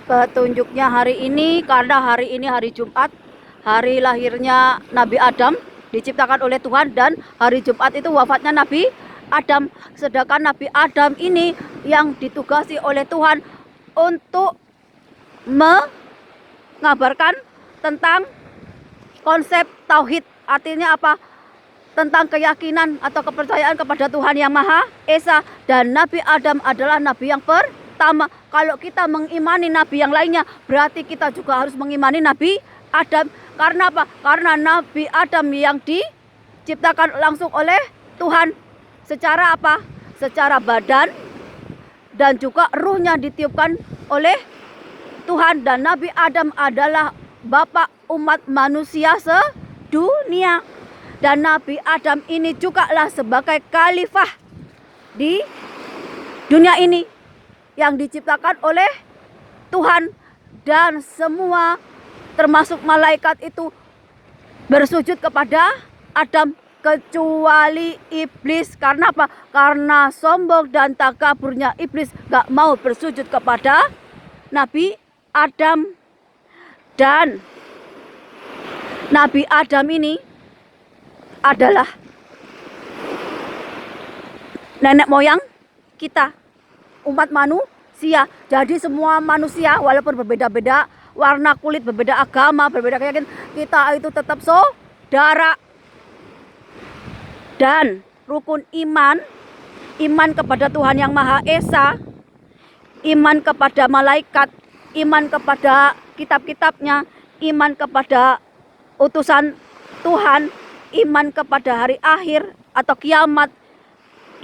petunjuknya hari ini, karena hari ini hari Jumat, hari lahirnya Nabi Adam, diciptakan oleh Tuhan, dan hari Jumat itu wafatnya Nabi Adam. Sedangkan Nabi Adam ini yang ditugasi oleh Tuhan untuk mengabarkan tentang konsep tauhid. Artinya apa? Tentang keyakinan atau kepercayaan kepada Tuhan Yang Maha Esa. Dan Nabi Adam adalah Nabi yang pertama. Kalau kita mengimani Nabi yang lainnya, berarti kita juga harus mengimani Nabi Adam. Karena apa? Karena Nabi Adam yang diciptakan langsung oleh Tuhan. Secara apa? Secara badan dan juga ruhnya ditiupkan oleh Tuhan. Dan Nabi Adam adalah bapak umat manusia sedunia. Dan Nabi Adam ini juga lah sebagai khalifah di dunia ini yang diciptakan oleh Tuhan. Dan semua termasuk malaikat itu bersujud kepada Adam, kecuali iblis. Karena apa? Karena sombong dan takaburnya iblis gak mau bersujud kepada Nabi Adam. Dan Nabi Adam ini adalah nenek moyang kita, umat manusia. Jadi semua manusia walaupun berbeda-beda warna kulit, berbeda agama, berbeda keyakinan, kita itu tetap saudara. Dan rukun iman, iman kepada Tuhan Yang Maha Esa, iman kepada malaikat, iman kepada kitab-kitabnya, iman kepada utusan Tuhan, iman kepada hari akhir atau kiamat,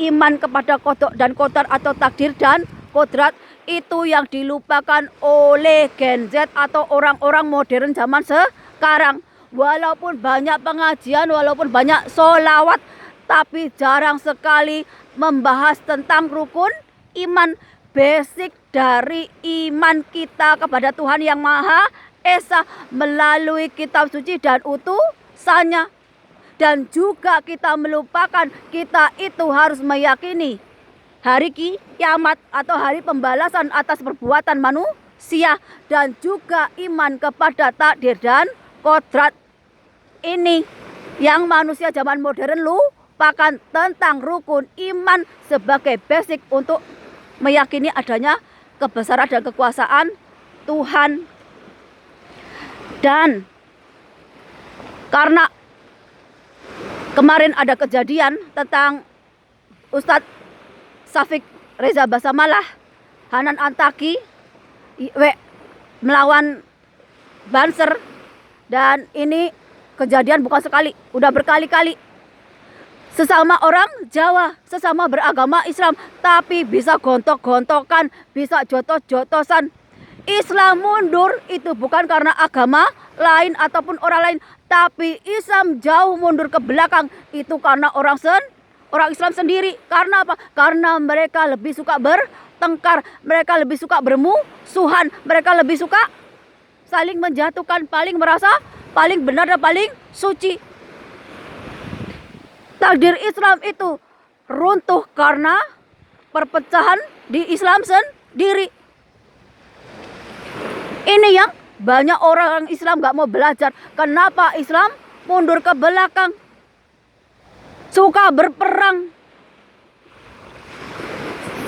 iman kepada kodok dan kodar atau takdir dan kodrat, itu yang dilupakan oleh Gen Z atau orang-orang modern zaman sekarang. Walaupun banyak pengajian, walaupun banyak sholawat, tapi jarang sekali membahas tentang rukun iman, basic dari iman kita kepada Tuhan Yang Maha Esa melalui kitab suci dan utusannya. Dan juga kita melupakan kita itu harus meyakini hari kiamat atau hari pembalasan atas perbuatan manusia, dan juga iman kepada takdir dan kodrat. Ini yang manusia zaman modern lupakan tentang rukun iman sebagai basic untuk meyakini adanya kebesaran dan kekuasaan Tuhan. Dan karena kemarin ada kejadian tentang Ustadz Syafiq Reza Basamalah, Hanan Antaki melawan Banser. Dan ini kejadian bukan sekali, udah berkali-kali. Sesama orang Jawa, sesama beragama Islam, tapi bisa gontok-gontokan, bisa jotos-jotosan. Islam mundur itu bukan karena agama lain ataupun orang lain, tapi Islam jauh mundur ke belakang itu karena orang Islam sendiri. Karena apa? Karena mereka lebih suka bertengkar, mereka lebih suka bermusuhan, mereka lebih suka saling menjatuhkan, paling merasa paling benar dan paling suci. Takdir Islam itu runtuh karena perpecahan di Islam sendiri. Ini yang banyak orang Islam gak mau belajar. Kenapa Islam mundur ke belakang? Suka berperang,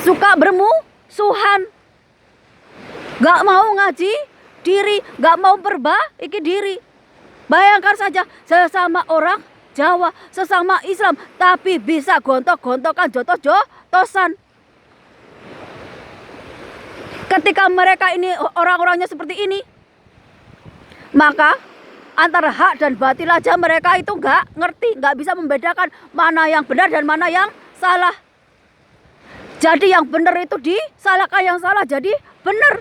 suka bermusuhan, gak mau ngaji diri, gak mau perbaiki diri. Bayangkan saja sesama orang Jawa, sesama Islam, tapi bisa gontok-gontokan, jotos-jotosan. Ketika mereka ini orang-orangnya seperti ini, maka antara hak dan batil aja mereka itu nggak ngerti, nggak bisa membedakan mana yang benar dan mana yang salah. Jadi yang benar itu disalahkan, yang salah jadi benar.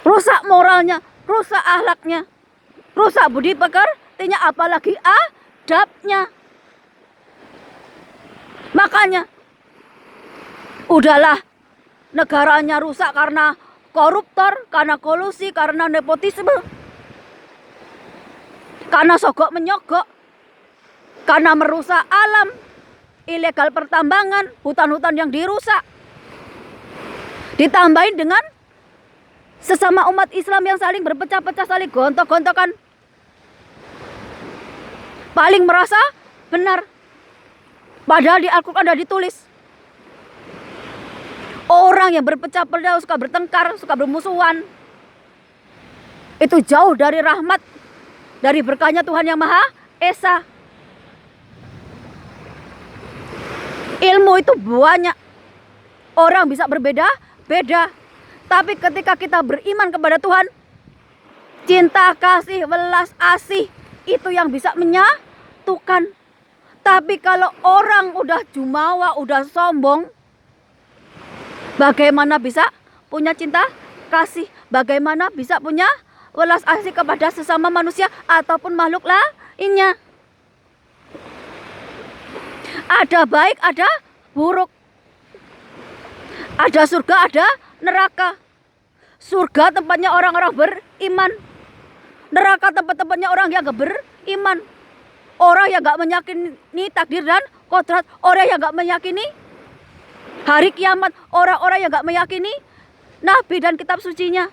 Rusak moralnya, rusak akhlaknya, rusak budi pekertinya, apalagi adabnya. Makanya udahlah, negaranya rusak karena koruptor, karena kolusi, karena nepotisme, karena sogok menyogok, karena merusak alam, ilegal pertambangan, hutan-hutan yang dirusak. Ditambahin dengan Sesama umat Islam yang saling berpecah-pecah, saling gontok-gontokan. Paling merasa benar. Padahal di Al-Quran sudah ditulis. Orang yang berpecah-pecah, suka bertengkar, suka bermusuhan, itu jauh dari rahmat, dari berkahnya Tuhan Yang Maha Esa. Ilmu itu banyak. Orang bisa berbeda-beda. Tapi ketika kita beriman kepada Tuhan, cinta, kasih, welas asih, itu yang bisa menyatukan. Tapi kalau orang udah jumawa, udah sombong, bagaimana bisa punya cinta kasih? Bagaimana bisa punya welas asih kepada sesama manusia ataupun makhluk lainnya? Ada baik, ada buruk. Ada surga, ada neraka. Surga tempatnya orang-orang beriman. Neraka tempat-tempatnya orang yang gak beriman. Orang yang gak meyakini takdir dan kodrat. Orang yang gak meyakini hari kiamat. Orang-orang yang gak meyakini nabi dan kitab sucinya.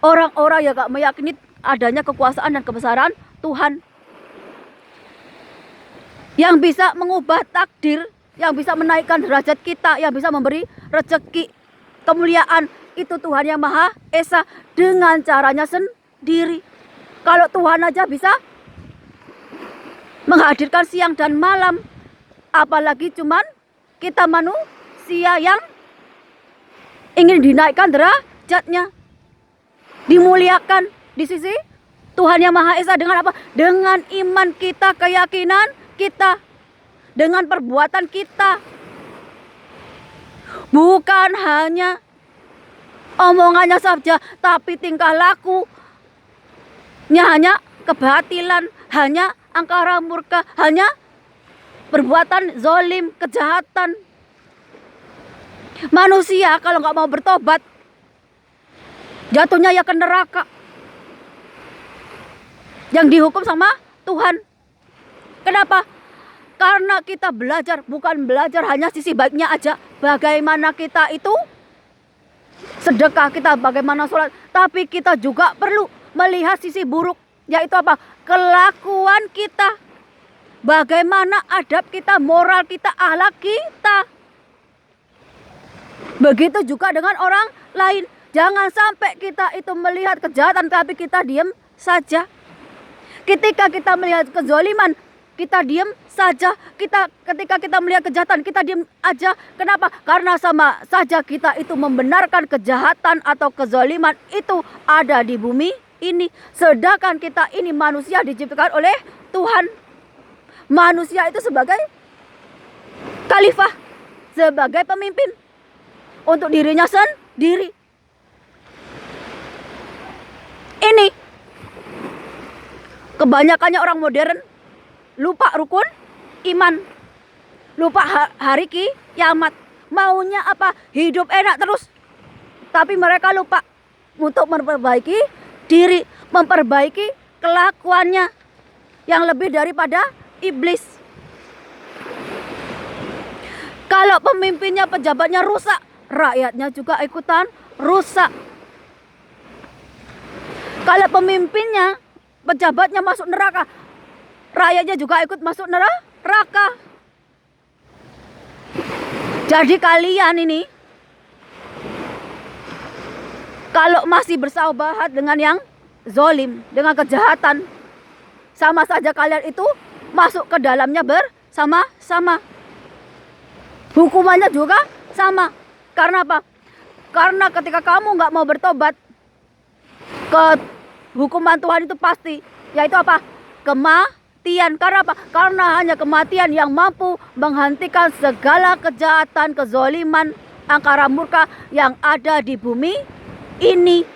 Orang-orang yang gak meyakini adanya kekuasaan dan kebesaran Tuhan. Yang bisa mengubah takdir, yang bisa menaikkan derajat kita, yang bisa memberi rezeki, kemuliaan, itu Tuhan Yang Maha Esa dengan caranya sendiri. Kalau Tuhan aja bisa menghadirkan siang dan malam, apalagi cuman kita manusia yang ingin dinaikkan derajatnya, dimuliakan di sisi Tuhan Yang Maha Esa dengan apa? Dengan iman kita, keyakinan kita, dengan perbuatan kita. Bukan hanya omongannya saja, tapi tingkah lakunya hanya kebatilan, hanya angkara murka, hanya perbuatan zolim, kejahatan. Manusia kalau nggak mau bertobat, jatuhnya ya ke neraka, yang dihukum sama Tuhan. Kenapa? Karena kita belajar, bukan belajar hanya sisi baiknya aja. Bagaimana kita itu sedekah, kita bagaimana sholat, tapi kita juga perlu melihat sisi buruk, yaitu apa? Kelakuan kita, bagaimana adab kita, moral kita, akhlak kita. Begitu juga dengan orang lain. Jangan sampai kita itu melihat kejahatan tapi kita diam saja. Ketika kita melihat kezaliman, kita diam saja. Ketika kita melihat kejahatan, kita diam aja. Kenapa? Karena sama saja kita itu membenarkan kejahatan atau kezaliman itu ada di bumi ini. Sedangkan kita ini manusia diciptakan oleh Tuhan. Manusia itu sebagai khalifah, sebagai pemimpin untuk dirinya sendiri. Ini kebanyakannya orang modern lupa rukun iman, lupa hari kiamat. Maunya apa? Hidup enak terus. Tapi mereka lupa untuk memperbaiki diri, memperbaiki kelakuannya yang lebih daripada iblis. Kalau pemimpinnya, pejabatnya rusak, rakyatnya juga ikutan rusak. Kalau pemimpinnya, pejabatnya masuk neraka, rakyatnya juga ikut masuk neraka. Jadi kalian ini kalau masih bersahabat dengan yang zolim, dengan kejahatan, sama saja kalian itu masuk ke dalamnya bersama-sama. Hukumannya juga sama. Karena apa? Karena ketika kamu nggak mau bertobat, hukuman Tuhan itu pasti, yaitu apa? Kematian. Karena apa? Karena hanya kematian yang mampu menghentikan segala kejahatan, kezoliman, angkara murka yang ada di bumi ini.